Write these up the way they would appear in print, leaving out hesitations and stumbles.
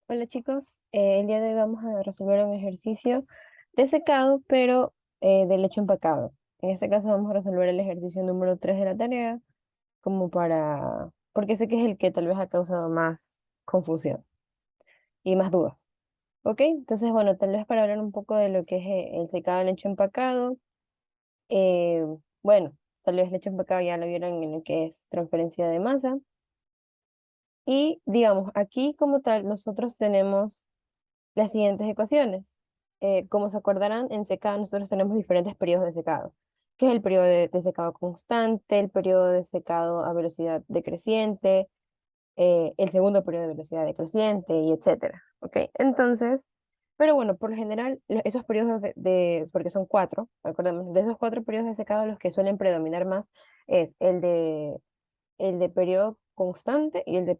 Hola chicos, el día de hoy vamos a resolver un ejercicio de secado, pero de leche empacado. En este caso vamos a resolver el ejercicio número 3 de la tarea, porque sé que es el que tal vez ha causado más confusión y más dudas. ¿Ok? Entonces, bueno, tal vez para hablar un poco de lo que es el secado de leche empacado, eh, bueno, tal vez leche empacado ya lo vieron en lo que es transferencia de masa. Y digamos, aquí como tal, nosotros tenemos las siguientes ecuaciones. Como se acordarán, en secado nosotros tenemos diferentes periodos de secado, que es el periodo de secado constante, el periodo de secado a velocidad decreciente, el segundo periodo de velocidad decreciente y etcétera. ¿Ok? Entonces, pero bueno, por lo general, esos periodos porque son cuatro, recordemos, de esos cuatro periodos de secado, los que suelen predominar más es el de periodo constante y el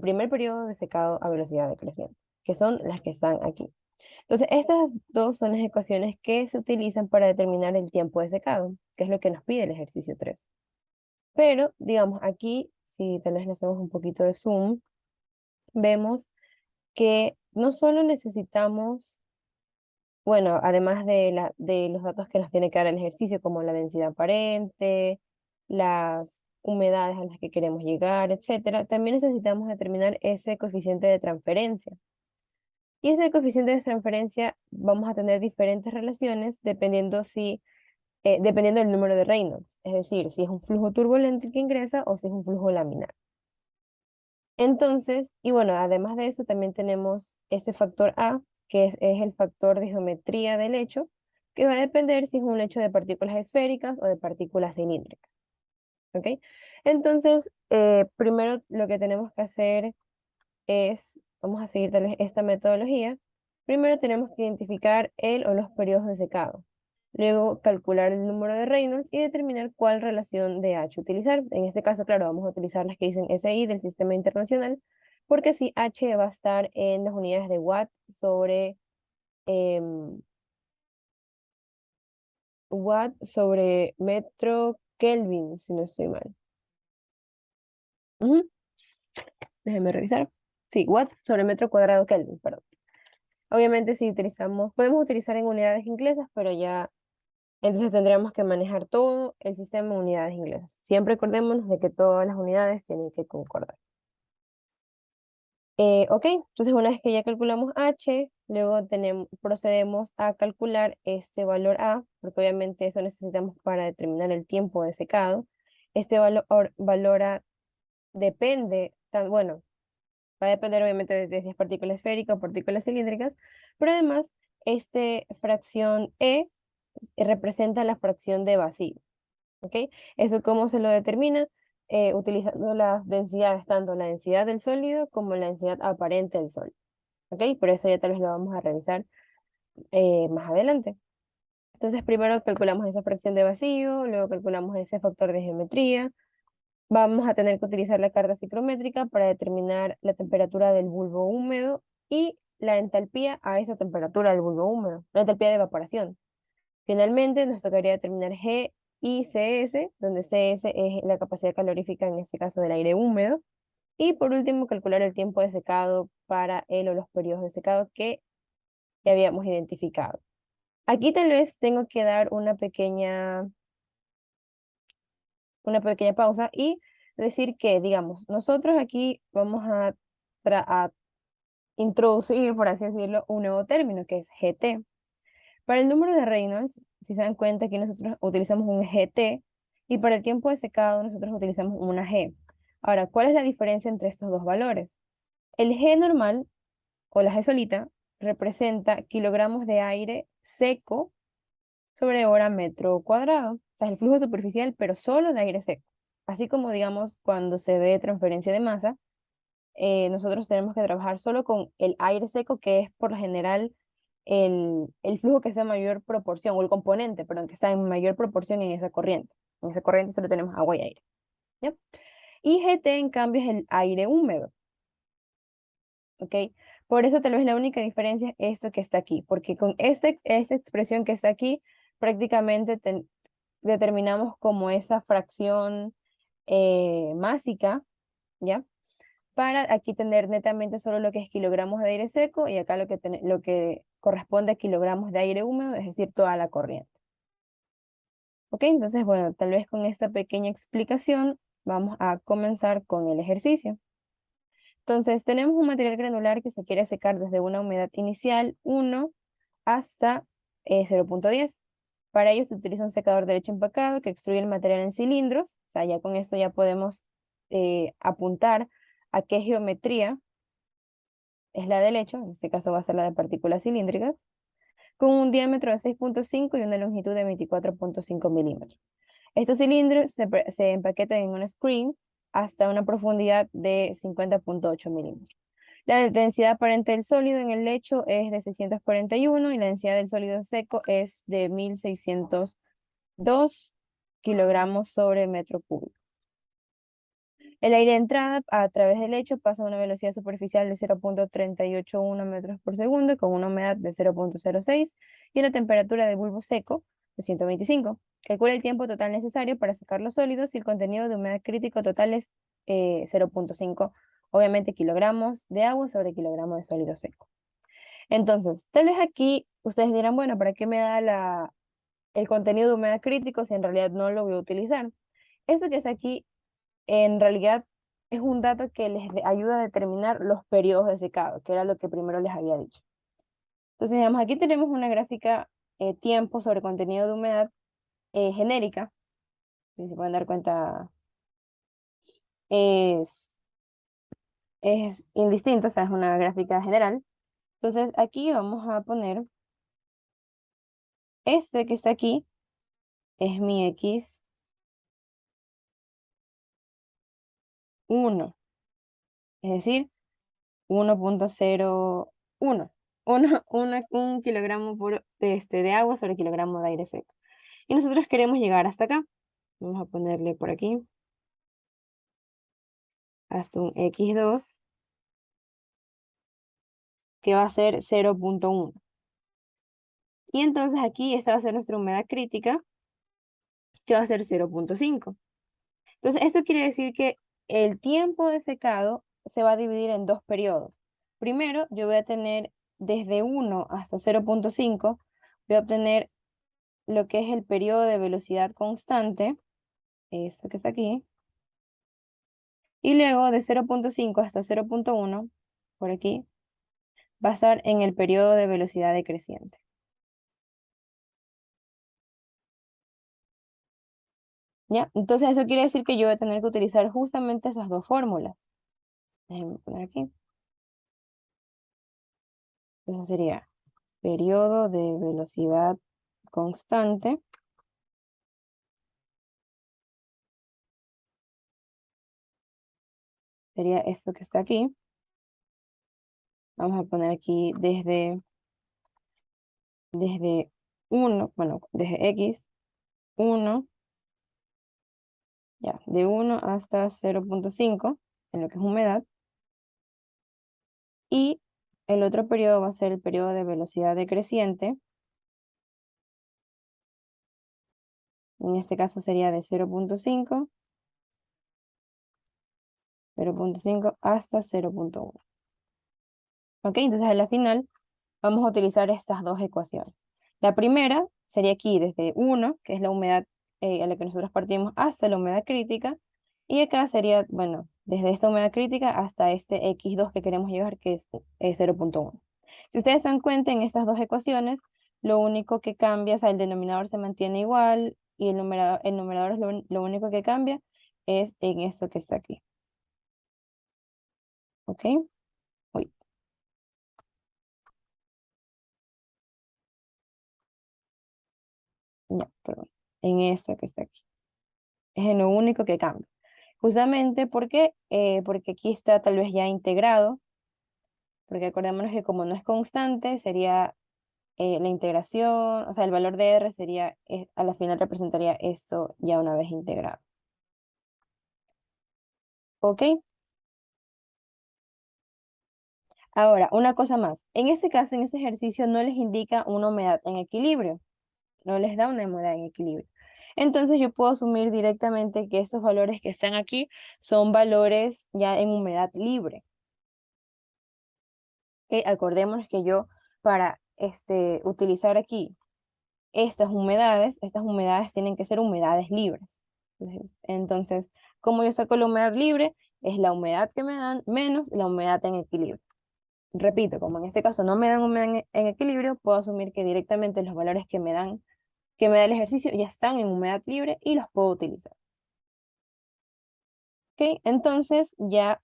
primer periodo de secado a velocidad decreciente, que son las que están aquí. Entonces, estas dos son las ecuaciones que se utilizan para determinar el tiempo de secado, que es lo que nos pide el ejercicio 3. Pero, digamos, aquí, si tal vez le hacemos un poquito de zoom, vemos que no solo necesitamos, bueno, además de los datos que nos tiene que dar el ejercicio, como la densidad aparente, las humedades a las que queremos llegar, etcétera, también necesitamos determinar ese coeficiente de transferencia. Y ese coeficiente de transferencia vamos a tener diferentes relaciones dependiendo del número de Reynolds, es decir, si es un flujo turbulento el que ingresa o si es un flujo laminar. Entonces, y bueno, además de eso también tenemos ese factor A, que es el factor de geometría del lecho, que va a depender si es un lecho de partículas esféricas o de partículas cilíndricas. ¿Ok? Entonces, primero lo que tenemos que hacer vamos a seguir tal vez esta metodología. Primero tenemos que identificar el o los periodos de secado. Luego calcular el número de Reynolds y determinar cuál relación de H utilizar. En este caso, claro, vamos a utilizar las que dicen SI del sistema internacional, porque así H va a estar en las unidades de em, watt sobre metro Kelvin, si no estoy mal. Ujú, déjenme revisar. Sí, watt sobre metro cuadrado Kelvin, perdón. Obviamente si podemos utilizar en unidades inglesas, pero ya entonces tendríamos que manejar todo el sistema en unidades inglesas. Siempre acordémonos de que todas las unidades tienen que concordar. Ok, entonces una vez que ya calculamos H, luego procedemos a calcular este valor A, porque obviamente eso necesitamos para determinar el tiempo de secado. Este valor A depende, bueno, va a depender obviamente de si es partícula esférica o partículas cilíndricas, pero además, este fracción E representa la fracción de vacío, ¿ok? ¿Eso cómo se lo determina? Utilizando las densidades, tanto la densidad del sólido como la densidad aparente del sólido, ¿ok? Por eso ya tal vez lo vamos a revisar más adelante. Entonces, primero calculamos esa fracción de vacío, luego calculamos ese factor de geometría. Vamos a tener que utilizar la carga psicométrica para determinar la temperatura del bulbo húmedo y la entalpía a esa temperatura del bulbo húmedo, la entalpía de evaporación. Finalmente, nos tocaría determinar G y CS, donde CS es la capacidad calorífica, en este caso del aire húmedo. Y por último, calcular el tiempo de secado para él o los periodos de secado que ya habíamos identificado. Aquí tal vez tengo que dar una pequeña pausa y decir que, digamos, nosotros aquí vamos a introducir, por así decirlo, un nuevo término que es GT. Para el número de Reynolds, si se dan cuenta, aquí nosotros utilizamos un GT y para el tiempo de secado nosotros utilizamos una G. Ahora, ¿cuál es la diferencia entre estos dos valores? El G normal o la G solita representa kilogramos de aire seco sobre hora metro cuadrado. O sea, es el flujo superficial, pero solo de aire seco. Así como, digamos, cuando se ve transferencia de masa, nosotros tenemos que trabajar solo con el aire seco, que es por lo general el flujo que sea en mayor proporción, o el componente, perdón, que está en mayor proporción en esa corriente. En esa corriente solo tenemos agua y aire. ¿Ya? Y GT, en cambio, es el aire húmedo. ¿Ok? Por eso tal vez la única diferencia es esto que está aquí, porque con esta expresión que está aquí, prácticamente determinamos como esa fracción másica, ¿ya? para aquí tener netamente solo lo que es kilogramos de aire seco y acá lo que corresponde a kilogramos de aire húmedo, es decir, toda la corriente. Ok, entonces, bueno, tal vez con esta pequeña explicación vamos a comenzar con el ejercicio. Entonces, tenemos un material granular que se quiere secar desde una humedad inicial 1 hasta 0.10. Para ello se utiliza un secador de leche empacado que extruye el material en cilindros. O sea, ya con esto ya podemos apuntar a qué geometría es la del hecho, en este caso va a ser la de partículas cilíndricas, con un diámetro de 6.5 y una longitud de 24.5 milímetros. Estos cilindros se empaquetan en una screen hasta una profundidad de 50.8 milímetros. La densidad aparente del sólido en el lecho es de 641 y la densidad del sólido seco es de 1602 kilogramos sobre metro cúbico. El aire de entrada a través del lecho pasa a una velocidad superficial de 0.381 metros por segundo con una humedad de 0.06 y una temperatura de bulbo seco de 125. Calcula el tiempo total necesario para secar los sólidos y el contenido de humedad crítico total es 0.5, obviamente kilogramos de agua sobre kilogramos de sólido seco. Entonces, tal vez aquí ustedes dirán, bueno, ¿para qué me da el contenido de humedad crítico si en realidad no lo voy a utilizar? Eso que es aquí en realidad es un dato que ayuda a determinar los periodos de secado, que era lo que primero les había dicho. Entonces, digamos, aquí tenemos una gráfica tiempo sobre contenido de humedad genérica, si se pueden dar cuenta, es, es indistinta, o sea, es una gráfica general. Entonces, aquí vamos a poner este que está aquí, es mi X1, es decir, 1.01, un kilogramo de agua sobre kilogramo de aire seco. Y nosotros queremos llegar hasta acá. Vamos a ponerle por aquí hasta un X2, que va a ser 0.1. Y entonces aquí esta va a ser nuestra humedad crítica, que va a ser 0.5. Entonces esto quiere decir que el tiempo de secado se va a dividir en dos periodos. Primero, yo voy a tener desde 1 hasta 0.5, voy a obtener lo que es el periodo de velocidad constante, eso que está aquí, y luego de 0.5 hasta 0.1, por aquí, va a estar en el periodo de velocidad decreciente. ¿Ya? Entonces eso quiere decir que yo voy a tener que utilizar justamente esas dos fórmulas. Déjenme poner aquí. Eso sería periodo de velocidad constante, sería esto que está aquí. Vamos a poner aquí desde 1, bueno, desde X1, ya, de 1 hasta 0.5, en lo que es humedad. Y el otro periodo va a ser el periodo de velocidad decreciente. En este caso sería de 0.5 hasta 0.1. ¿Ok? Entonces a la final vamos a utilizar estas dos ecuaciones. La primera sería aquí desde 1, que es la humedad a la que nosotros partimos, hasta la humedad crítica. Y acá sería, bueno, desde esta humedad crítica hasta este X2 que queremos llegar, que es 0.1. Si ustedes se dan cuenta en estas dos ecuaciones, lo único que cambia, o sea, el denominador se mantiene igual y el numerador es lo único que cambia es en esto que está aquí. ¿Ok? Uy, no, perdón. En esto que está aquí. Es en lo único que cambia. Justamente porque aquí está tal vez ya integrado, porque acordémonos que como no es constante, sería la integración, o sea, el valor de R sería, a la final representaría esto ya una vez integrado. ¿Ok? Ahora, una cosa más. En este caso, en este ejercicio, no les indica una humedad en equilibrio. No les da una humedad en equilibrio. Entonces yo puedo asumir directamente que estos valores que están aquí son valores ya en humedad libre. ¿Ok? Acordémonos que yo para utilizar aquí estas humedades tienen que ser humedades libres. Entonces, como yo saco la humedad libre, es la humedad que me dan menos la humedad en equilibrio. Repito, como en este caso no me dan humedad en equilibrio, puedo asumir que directamente los valores que me da el ejercicio ya están en humedad libre y los puedo utilizar. ¿Ok? Entonces ya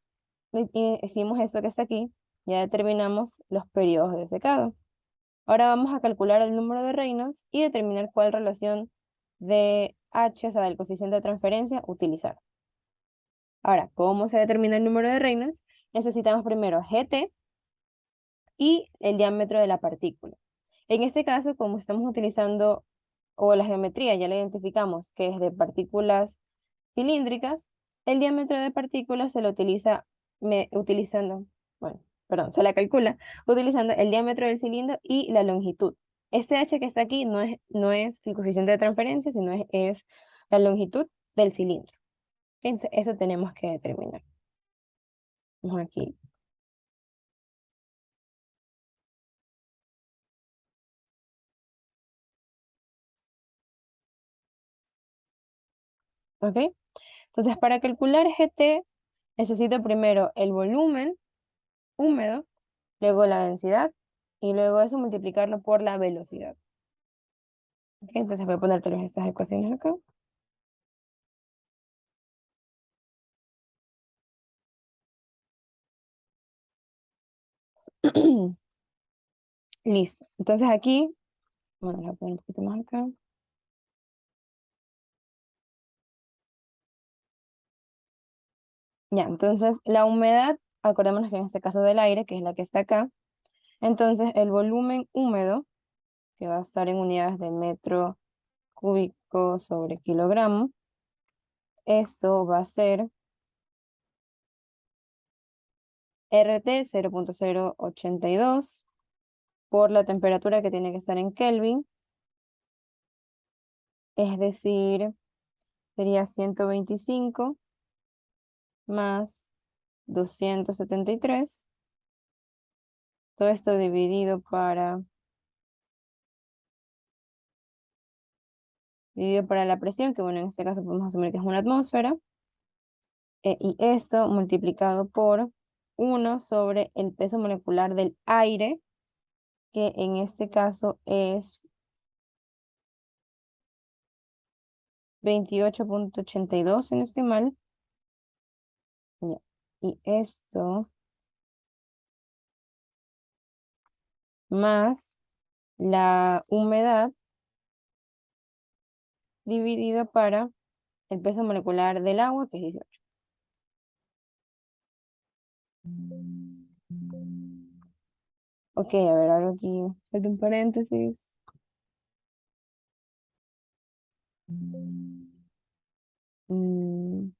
hicimos esto que está aquí, ya determinamos los periodos de secado. Ahora vamos a calcular el número de Reynolds y determinar cuál relación de H, o sea, del coeficiente de transferencia, utilizar. Ahora, ¿cómo se determina el número de Reynolds? Necesitamos primero GT y el diámetro de la partícula. En este caso, como estamos utilizando, o la geometría ya la identificamos, que es de partículas cilíndricas, el diámetro de partículas se lo utiliza utilizando, bueno, perdón, se la calcula utilizando el diámetro del cilindro y la longitud. Este h que está aquí no es el coeficiente de transferencia, sino es la longitud del cilindro. Entonces, eso tenemos que determinar. Vamos aquí. ¿Ok? Entonces, para calcular GT, necesito primero el volumen húmedo, luego la densidad, y luego eso multiplicarlo por la velocidad. ¿Ok? Entonces voy a poner todas estas ecuaciones acá. Listo. Entonces aquí, bueno, voy a poner un poquito más acá. Ya, entonces la humedad, acordémonos que en este caso del aire, que es la que está acá, entonces el volumen húmedo, que va a estar en unidades de metro cúbico sobre kilogramo, esto va a ser RT 0.082 por la temperatura que tiene que estar en Kelvin, es decir, sería 125 más 273. Todo esto dividido para la presión, que bueno, en este caso podemos asumir que es una atmósfera, y esto multiplicado por 1 sobre el peso molecular del aire, que en este caso es 28.82, si no estoy mal. Ya. Y esto más la humedad dividido para el peso molecular del agua, que es 18. Ok, a ver, ahora aquí, falta un paréntesis. Mm,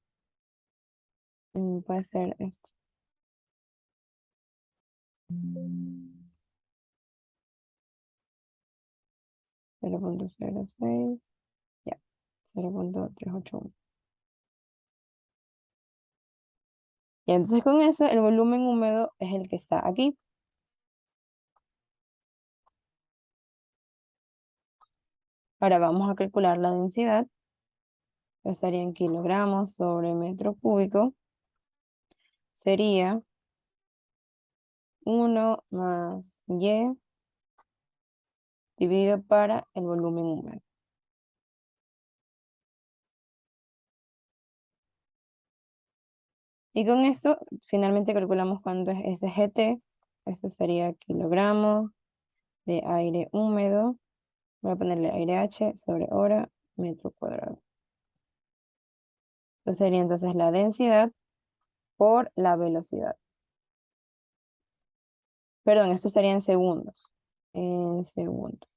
puede ser esto. 0.06, ya, 0.381. Y entonces con eso el volumen húmedo es el que está aquí. Ahora vamos a calcular la densidad, que estaría en kilogramos sobre metro cúbico. Sería 1 más Y dividido para el volumen húmedo. Y con esto finalmente calculamos cuánto es ese GT. Esto sería kilogramos de aire húmedo. Voy a ponerle aire H sobre hora metro cuadrado. Esto sería entonces la densidad por la velocidad. Perdón, esto sería en segundos. En segundos.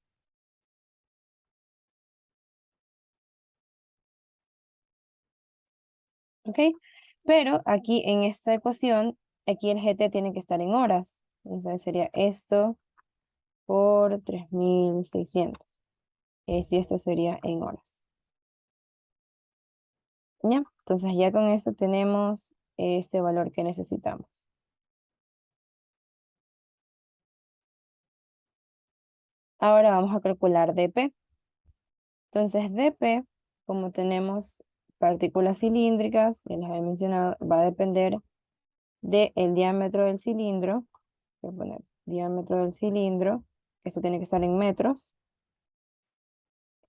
¿Ok? Pero aquí en esta ecuación, aquí el GT tiene que estar en horas. Entonces sería esto por 3600. Si esto sería en horas. ¿Ya? Entonces ya con eso tenemos este valor que necesitamos. Ahora vamos a calcular dp. Entonces dp, como tenemos partículas cilíndricas, ya les había mencionado, va a depender del diámetro del cilindro. Voy a poner diámetro del cilindro, eso tiene que estar en metros.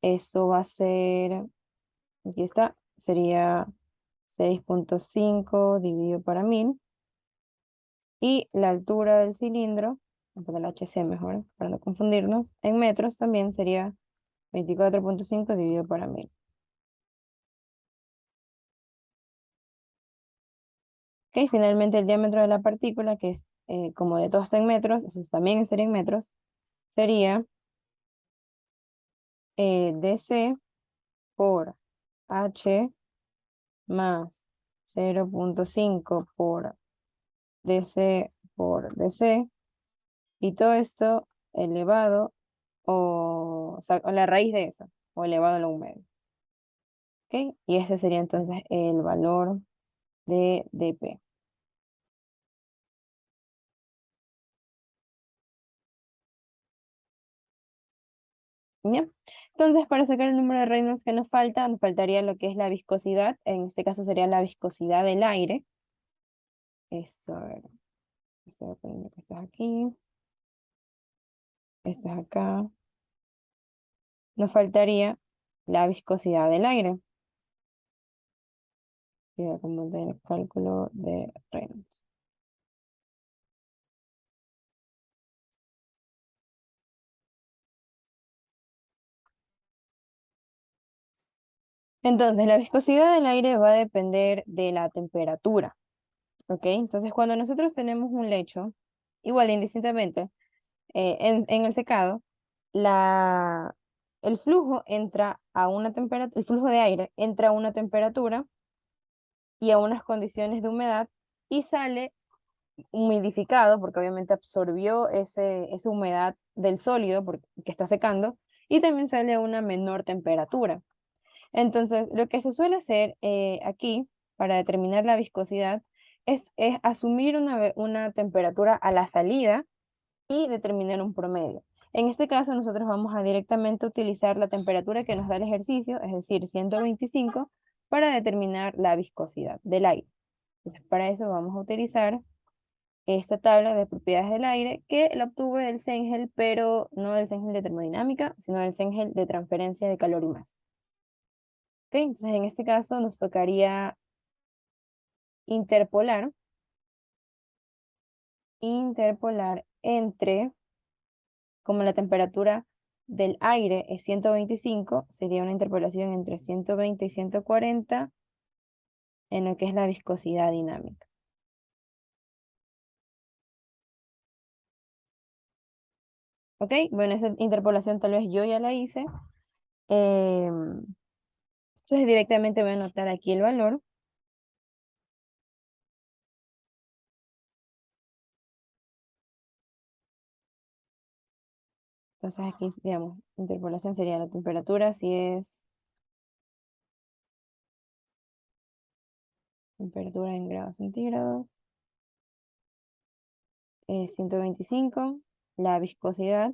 Esto va a ser, aquí está, sería 6.5 dividido para 1000. Y la altura del cilindro, voy a poner HC mejor, para no confundirnos, en metros también sería 24.5 dividido para 1000. Ok, finalmente el diámetro de la partícula, que es como de todo está en metros, eso también sería en metros, sería dc por h más 0.5 por dc por dc, y todo esto elevado o sea, o la raíz de eso, o elevado a la un medio. ¿Ok? Y ese sería entonces el valor de dp. ¿Ya? Entonces, para sacar el número de Reynolds que nos falta, nos faltaría lo que es la viscosidad. En este caso sería la viscosidad del aire. Esto, a ver, estoy poniendo que esto es aquí, esto es acá. Nos faltaría la viscosidad del aire. Y voy a poner el cálculo de Reynolds. Entonces, la viscosidad del aire va a depender de la temperatura. ¿Ok? Entonces, cuando nosotros tenemos un lecho, igual indistintamente, en el secado, la, el flujo entra a una temperatura, el flujo de aire entra a una temperatura y a unas condiciones de humedad y sale humidificado, porque obviamente absorbió esa humedad del sólido que está secando, y también sale a una menor temperatura. Entonces, lo que se suele hacer aquí para determinar la viscosidad es asumir una temperatura a la salida y determinar un promedio. En este caso, nosotros vamos a directamente utilizar la temperatura que nos da el ejercicio, es decir, 125, para determinar la viscosidad del aire. Entonces, para eso vamos a utilizar esta tabla de propiedades del aire que la obtuve del CENGEL, pero no del CENGEL de termodinámica, sino del CENGEL de transferencia de calor y masa. ¿Ok? Entonces, en este caso nos tocaría interpolar, interpolar entre, como la temperatura del aire es 125, sería una interpolación entre 120 y 140 en lo que es la viscosidad dinámica. ¿Ok? Bueno, esa interpolación tal vez yo ya la hice. Entonces directamente voy a anotar aquí el valor. Entonces aquí, digamos, interpolación sería la temperatura, si es temperatura en grados centígrados, 125, la viscosidad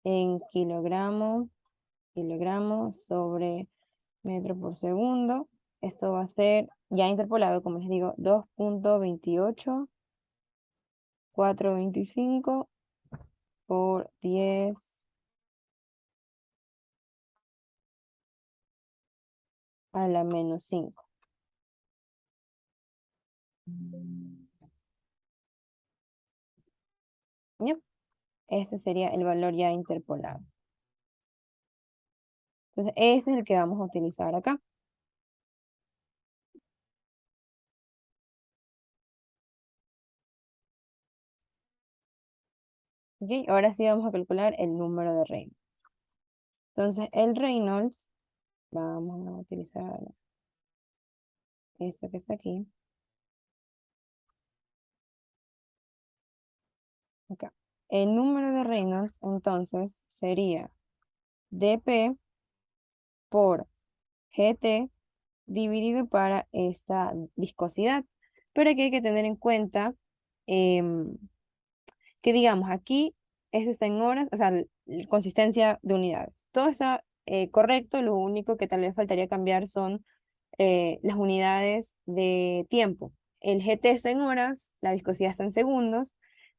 en kilogramos sobre metro por segundo. Esto va a ser ya interpolado, como les digo, 2.28425 por 10 a la menos 5. ¿Ya? Este sería el valor ya interpolado. Entonces, este es el que vamos a utilizar acá. ¿Ok? Ahora sí vamos a calcular el número de Reynolds. Entonces, el Reynolds, vamos a utilizar esto que está aquí. Acá. El número de Reynolds, entonces, sería dp por gt dividido para esta viscosidad. Pero aquí hay que tener en cuenta em, que, digamos, aquí eso está en horas, o sea, consistencia de unidades. Todo está correcto, lo único que tal vez faltaría cambiar son las unidades de tiempo. El GT está en horas, la viscosidad está en segundos,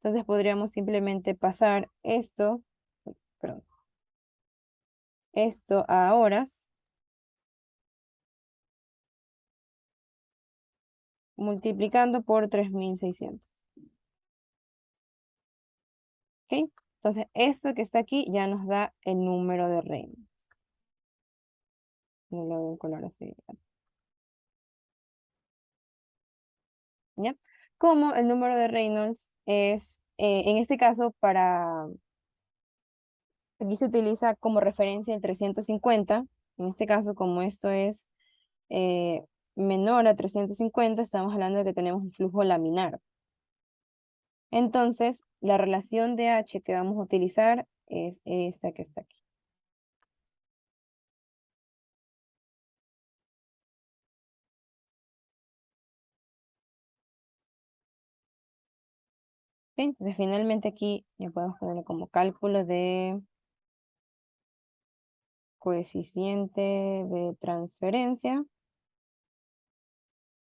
entonces podríamos simplemente pasar esto, perdón, esto a horas, multiplicando por 3600. ¿Ok? Entonces, esto que está aquí ya nos da el número de Reynolds. No lo doy en color así. ¿Ya? Como el número de Reynolds es, en este caso, aquí se utiliza como referencia el 350. En este caso, como esto es eh, menor a 350, estamos hablando de que tenemos un flujo laminar. Entonces, la relación de H que vamos a utilizar es esta que está aquí. ¿Ok? Entonces, finalmente aquí ya podemos ponerlo como cálculo de coeficiente de transferencia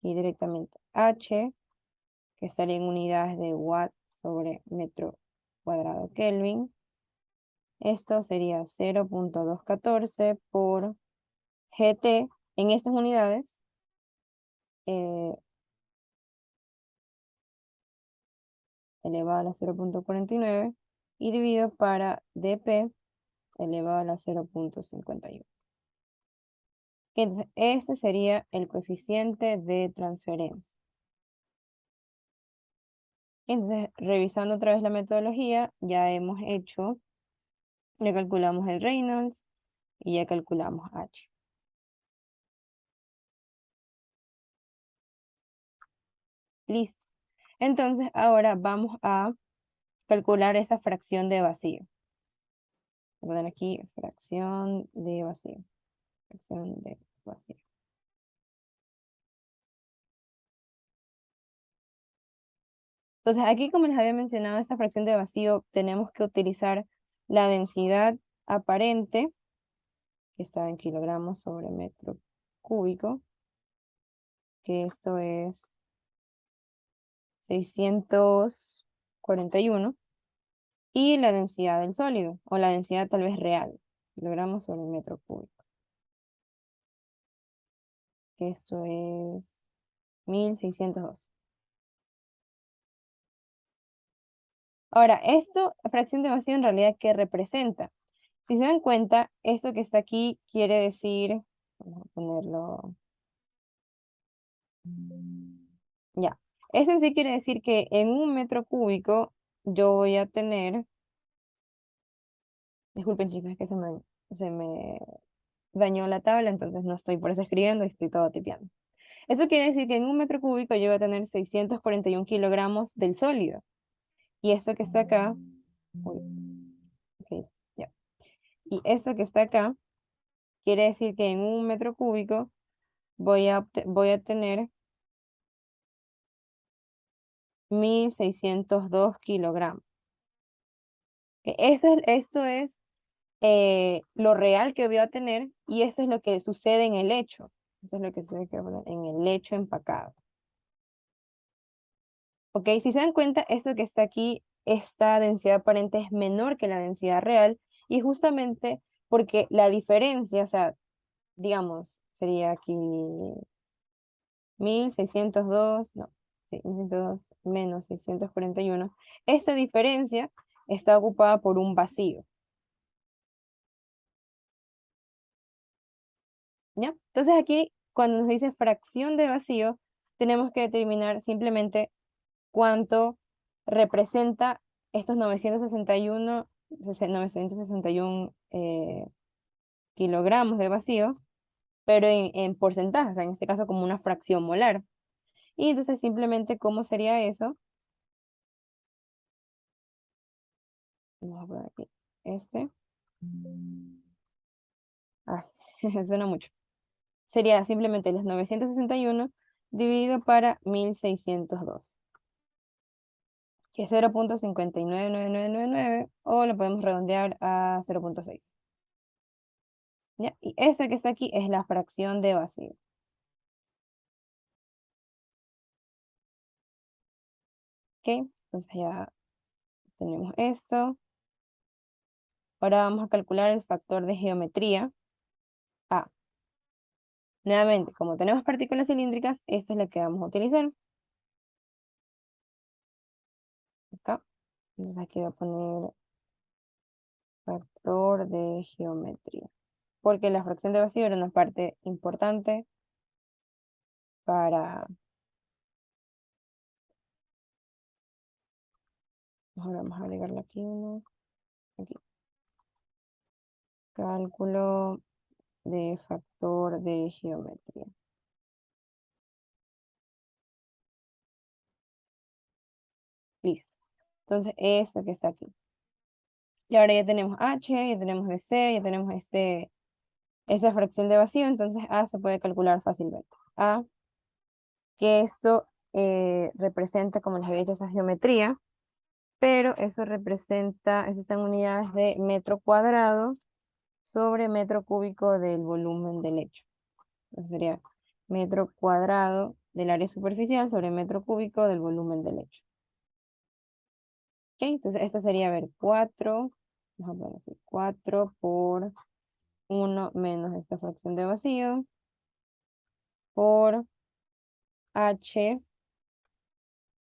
y directamente H, que estaría en unidades de watt sobre metro cuadrado Kelvin. Esto sería 0.214 por GT en estas unidades, eh, elevado a la 0.49 y dividido para dp elevado a la 0.51. Entonces, este sería el coeficiente de transferencia. Entonces, revisando otra vez la metodología, ya hemos hecho, ya calculamos el Reynolds y ya calculamos H. Listo. Entonces, ahora vamos a calcular esa fracción de vacío. Voy a poner aquí fracción de vacío. Fracción de vacío. Entonces, aquí, como les había mencionado, esta fracción de vacío, tenemos que utilizar la densidad aparente, que está en kilogramos sobre metro cúbico, que esto es 641, y la densidad del sólido, o la densidad tal vez real, kilogramos sobre metro cúbico, que esto es 1602. Ahora, esto, fracción de vacío, en realidad, ¿qué representa? Si se dan cuenta, esto que está aquí quiere decir, vamos a ponerlo, ya, eso en sí quiere decir que en un metro cúbico yo voy a tener, disculpen chicos, es que se me dañó la tabla, entonces no estoy por eso escribiendo, estoy todo tipeando. Eso quiere decir que en un metro cúbico yo voy a tener 641 kilogramos del sólido. Y esto que está acá, uy, ok, ya. Y esto que está acá quiere decir que en un metro cúbico voy a tener 1602 kilogramos. Esto es lo real que voy a tener y esto es lo que sucede en el lecho. Esto es lo que sucede en el lecho empacado. ¿Ok? Si se dan cuenta, esto que está aquí, esta densidad aparente es menor que la densidad real y justamente porque la diferencia, o sea, digamos, sería aquí 1602, no, sí, 1602 menos 641. Esta diferencia está ocupada por un vacío, ¿ya? Entonces aquí, cuando nos dice fracción de vacío, tenemos que determinar simplemente cuánto representa estos 961 kilogramos de vacío, pero en porcentaje, o sea, en este caso como una fracción molar. Y entonces simplemente, ¿cómo sería eso? Vamos a poner aquí este. Ay, suena mucho. sería simplemente los 961 dividido para 1602, que es 0,599999, o lo podemos redondear a 0,6. ¿Ya? Y esa que está aquí es la fracción de vacío. ¿Ok? Entonces ya tenemos esto. Ahora vamos a calcular el factor de geometría A. Nuevamente, como tenemos partículas cilíndricas, esta es la que vamos a utilizar. Acá. Entonces aquí voy a poner factor de geometría, porque la fracción de vacío era una parte importante para... Ahora vamos a agregarle aquí uno. Aquí. Cálculo de factor de geometría. Listo. Entonces, esto que está aquí. Y ahora ya tenemos H, ya tenemos DC, ya tenemos esa fracción de vacío, entonces A se puede calcular fácilmente. A, que esto representa, como les había dicho, esa geometría, pero eso representa, eso está en unidades de metro cuadrado sobre metro cúbico del volumen del lecho. Entonces sería metro cuadrado del área superficial sobre metro cúbico del volumen del lecho. ¿Ok? Entonces esto sería, a ver, 4, vamos a poner así, 4 por 1 menos esta fracción de vacío por H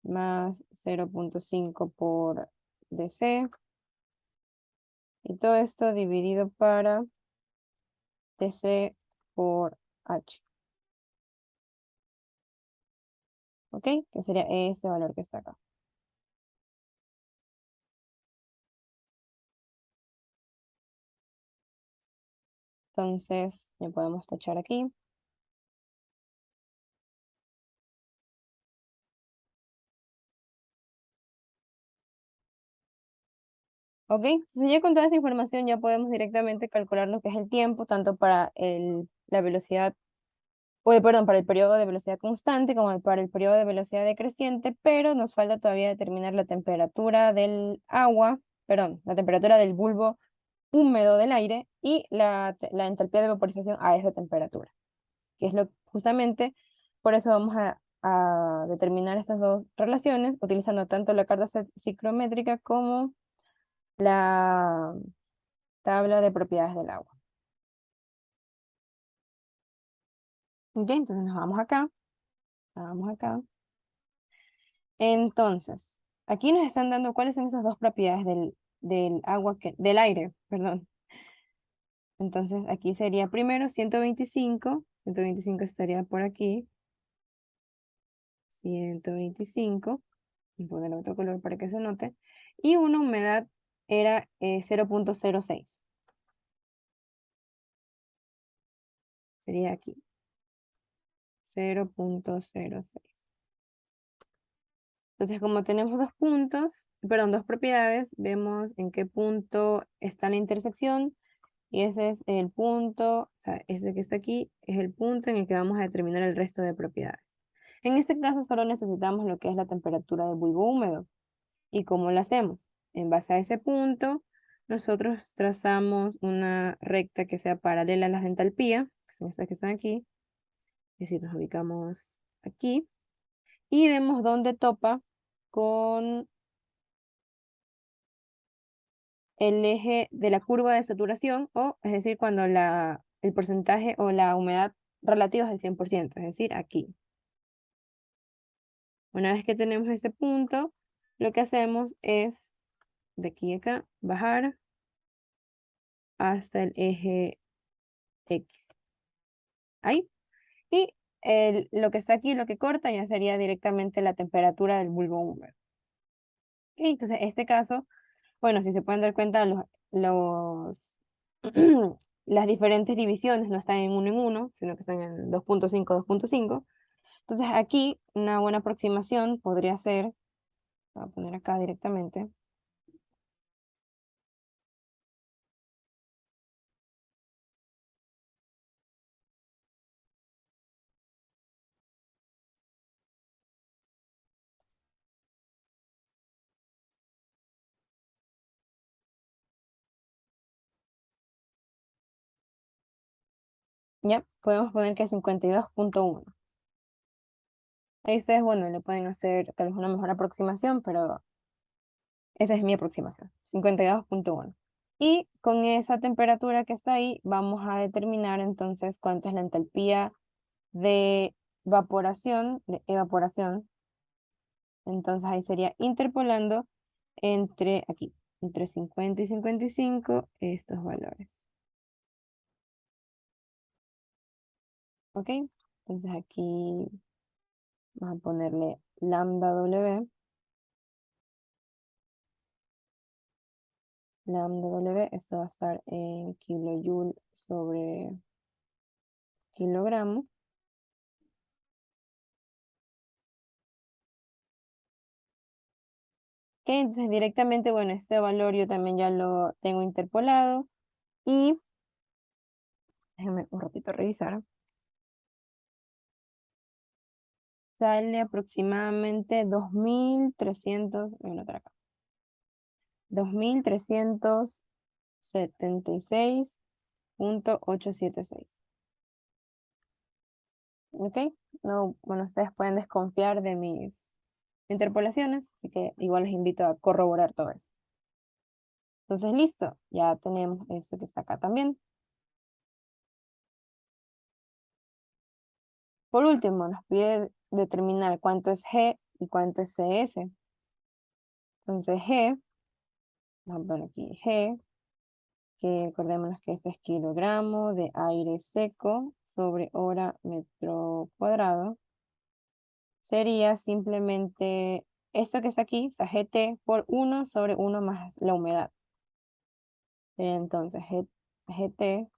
más 0,5 por DC, y todo esto dividido para DC por H. ¿Ok? Que sería este valor que está acá. Entonces, ya podemos tachar aquí. ¿Ok? Entonces ya con toda esta información ya podemos directamente calcular lo que es el tiempo, tanto para la velocidad, perdón, para el periodo de velocidad constante como para el periodo de velocidad decreciente, pero nos falta todavía determinar la temperatura del agua, perdón, la temperatura del bulbo húmedo del aire y la entalpía de vaporización a esa temperatura, que es justamente por eso vamos a determinar estas dos relaciones utilizando tanto la carta ciclométrica como la tabla de propiedades del agua. Ok, entonces nos vamos acá. Entonces, aquí nos están dando cuáles son esas dos propiedades del agua, del aire, perdón. Entonces, aquí sería primero 125 estaría por aquí, 125, y poner otro color para que se note, y una humedad era 0,06, sería aquí, 0,06. Entonces, como tenemos dos puntos, perdón, dos propiedades, vemos en qué punto está la intersección, y ese es el punto, o sea, ese que está aquí es el punto en el que vamos a determinar el resto de propiedades. En este caso solo necesitamos lo que es la temperatura del bulbo húmedo. ¿Y cómo lo hacemos? En base a ese punto, nosotros trazamos una recta que sea paralela a las de entalpía, que son estas que están aquí, es decir, nos ubicamos aquí, y vemos dónde topa con el eje de la curva de saturación, o es decir, cuando el porcentaje o la humedad relativa es del 100%, es decir, aquí. Una vez que tenemos ese punto, lo que hacemos es, de aquí a acá, bajar hasta el eje X. Ahí. Y lo que está aquí, lo que corta, ya sería directamente la temperatura del bulbo húmedo. Ok, entonces, en este caso, bueno, si se pueden dar cuenta, los, las diferentes divisiones no están en uno, sino que están en 2,5, 2,5. Entonces, aquí una buena aproximación podría ser, voy a poner acá directamente, Ya, podemos poner que 52.1. Ahí ustedes, bueno, le pueden hacer tal vez una mejor aproximación, pero esa es mi aproximación, 52.1. Y con esa temperatura que está ahí, vamos a determinar entonces cuánto es la entalpía de evaporación. Entonces ahí sería interpolando entre aquí, entre 50 y 55, estos valores. ¿Ok? Entonces aquí vamos a ponerle lambda W. Lambda W, esto va a estar en kilojoule sobre kilogramo. Ok, entonces directamente, bueno, este valor yo también ya lo tengo interpolado y déjenme un ratito revisar. Sale aproximadamente 2300, voy a anotar acá, 2376.876. ¿Ok? No, bueno, ustedes pueden desconfiar de mis interpolaciones, así que igual les invito a corroborar todo eso. Entonces, listo, ya tenemos esto que está acá también. Por último, nos pide determinar cuánto es G y cuánto es CS. Entonces, G, vamos a poner aquí G, que acordémonos que este es kilogramo de aire seco sobre hora metro cuadrado. Sería simplemente esto que está aquí, o sea, GT por 1 sobre 1 más la humedad. Entonces, GT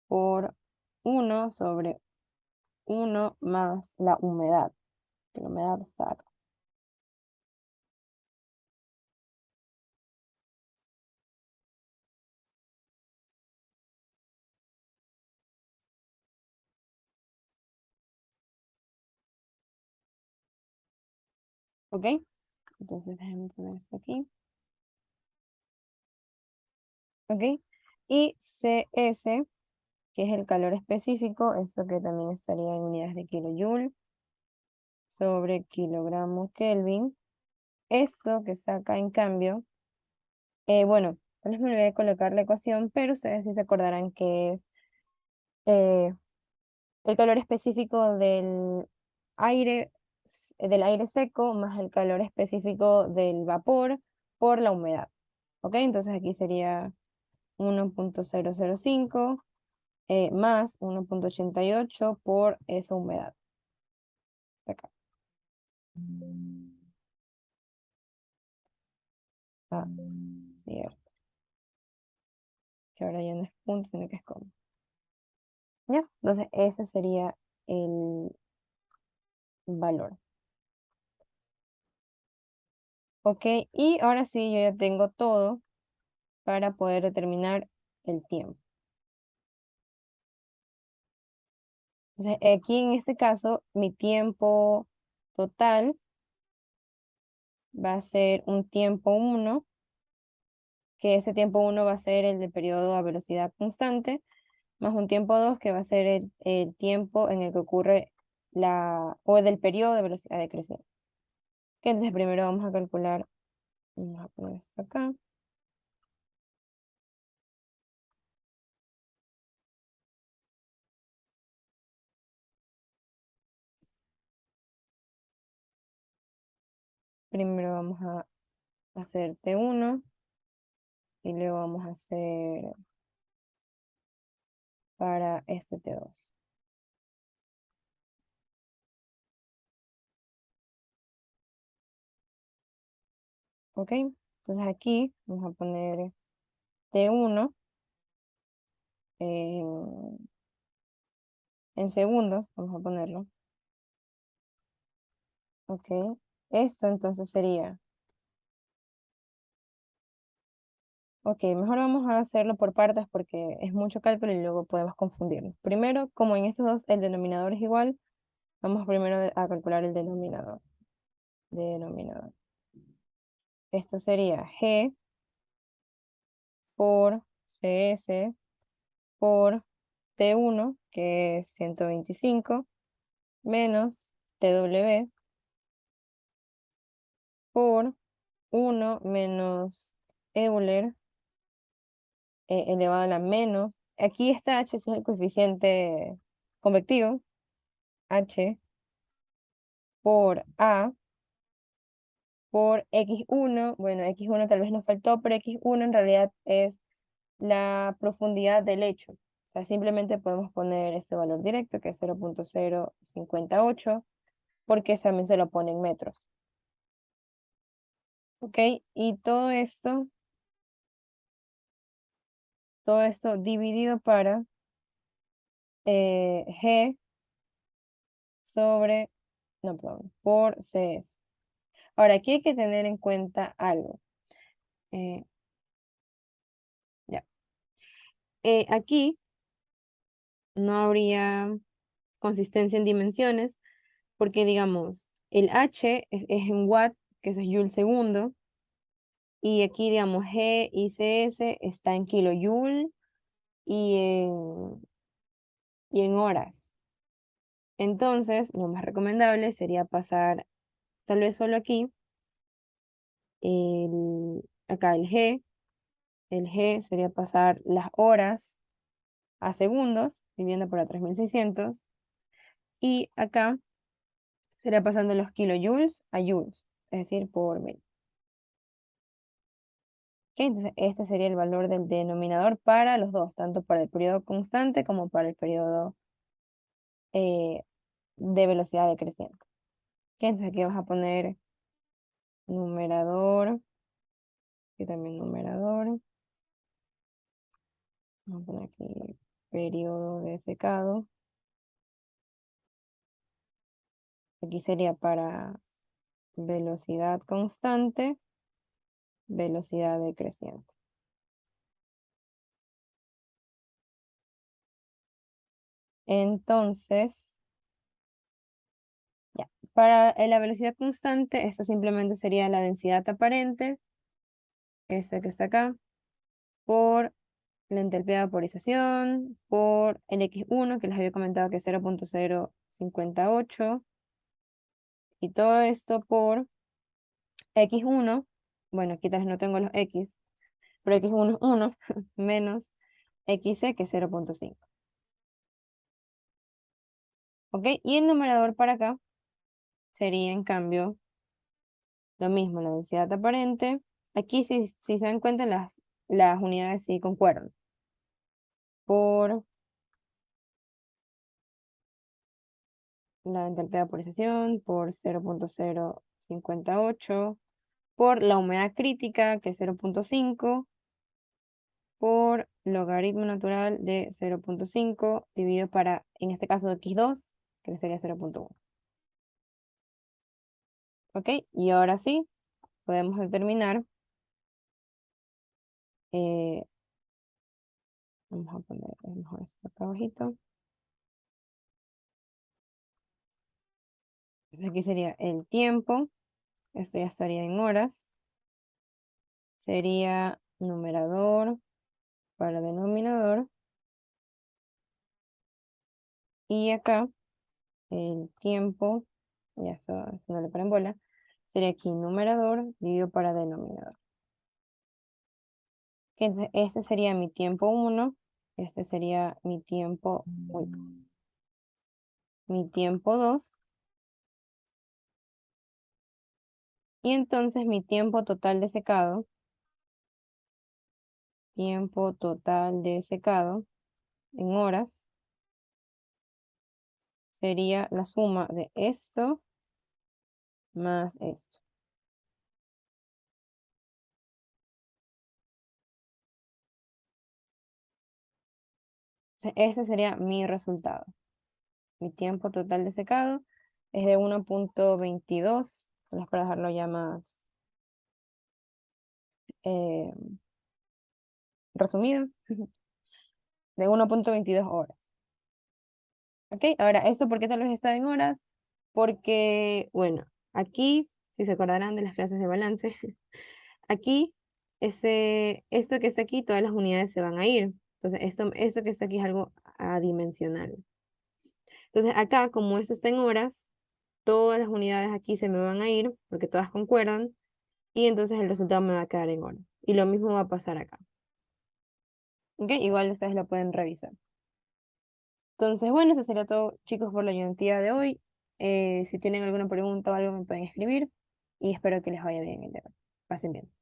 por 1 sobre 1 más la humedad. Que la humedad está acá. ¿Ok? Entonces, déjenme poner esto aquí. ¿Ok? Y CS, que es el calor específico, eso que también estaría en unidades de kilojoule sobre kilogramo Kelvin. Esto que está acá, en cambio, bueno, tal vez me olvidé de colocar la ecuación, pero ustedes sí se acordarán que es eh, el calor específico aire, del aire seco más el calor específico del vapor por la humedad. ¿Ok? Entonces aquí sería 1.005 más 1.88 por esa humedad. Acá. Ah, cierto. Que ahora ya no es punto, sino que es coma. ¿Ya? Entonces ese sería el valor. Ok, y ahora sí, yo ya tengo todo para poder determinar el tiempo. Entonces, aquí en este caso, mi tiempo total va a ser un tiempo 1, que ese tiempo 1 va a ser el de periodo a velocidad constante, más un tiempo 2 que va a ser el tiempo en el que ocurre o del periodo de velocidad decreciente. Que entonces primero vamos a calcular, vamos a poner esto acá. Primero vamos a hacer T1 y luego vamos a hacer para este T2. ¿Ok? Entonces aquí vamos a poner T1 en, en segundos, vamos a ponerlo. ¿Ok? Esto entonces sería, ok, mejor vamos a hacerlo por partes porque es mucho cálculo y luego podemos confundirnos. Primero, como en estos dos el denominador es igual, vamos primero a calcular el denominador. Denominador. Esto sería G por CS por T1 que es 125, menos TW por 1 menos Euler elevado a la menos. Aquí está H, ese es el coeficiente convectivo. H por A por X1. Bueno, X1 tal vez nos faltó, pero X1 en realidad es la profundidad del lecho. O sea, simplemente podemos poner este valor directo, que es 0.058, porque también se lo pone en metros. ¿Ok? Y todo esto dividido para G sobre, no, perdón, por CS. Ahora, aquí hay que tener en cuenta algo. Eh, ya. Aquí no habría consistencia en dimensiones, porque digamos, el H es en watt, que eso es joule segundo, y aquí digamos G y CS está en kilojoule y en horas. Entonces, lo más recomendable sería pasar, tal vez solo aquí, acá el G sería pasar las horas a segundos, dividiendo por la 3600, y acá sería pasando los kilojoules a joules, es decir, por 1000. Ok, entonces, este sería el valor del denominador para los dos, tanto para el periodo constante como para el periodo eh, de velocidad decreciente. Ok, entonces, aquí vas a poner numerador, y también numerador. Vamos a poner aquí periodo de secado. Aquí sería para velocidad constante, velocidad decreciente. Entonces, ya, para la velocidad constante, esto simplemente sería la densidad aparente, esta que está acá, por la entalpía de vaporización, por el X1, que les había comentado que es 0.058, y todo esto por X1, bueno, aquí tal vez no tengo los X, pero X1 es 1, menos XC, que es 0.5. ¿Ok? Y el numerador para acá sería, en cambio, lo mismo, la densidad aparente. Aquí, si se dan cuenta, las unidades sí concuerdan. Por la entalpía de vaporización, por 0.058, por la humedad crítica, que es 0.5, por logaritmo natural de 0.5, dividido para, en este caso, x2, que sería 0.1. ¿Ok? Y ahora sí, podemos determinar, eh, vamos a poner mejor esto acá abajito. Entonces aquí sería el tiempo, esto ya estaría en horas, sería numerador para denominador, y acá el tiempo, ya está haciéndole parábola, sería aquí numerador dividido para denominador. Entonces, este sería mi tiempo 1, este sería mi tiempo, uy, mi tiempo 2, y entonces mi tiempo total de secado, en horas, sería la suma de esto más esto. Ese sería mi resultado. Mi tiempo total de secado es de 1.22, para dejarlo ya más eh, resumido, de 1.22 horas. ¿Ok? Ahora, ¿eso por qué tal vez está en horas? Porque, bueno, aquí, si se acordarán de las clases de balance, aquí, esto que está aquí, todas las unidades se van a ir. Entonces, esto que está aquí es algo adimensional. Entonces acá, como esto está en horas, todas las unidades aquí se me van a ir porque todas concuerdan y entonces el resultado me va a quedar en horas. Y lo mismo va a pasar acá. ¿Ok? Igual ustedes lo pueden revisar. Entonces, bueno, eso sería todo, chicos, por la ayudantía de hoy. Si tienen alguna pregunta o algo, me pueden escribir y espero que les vaya bien el día de hoy. Pasen bien.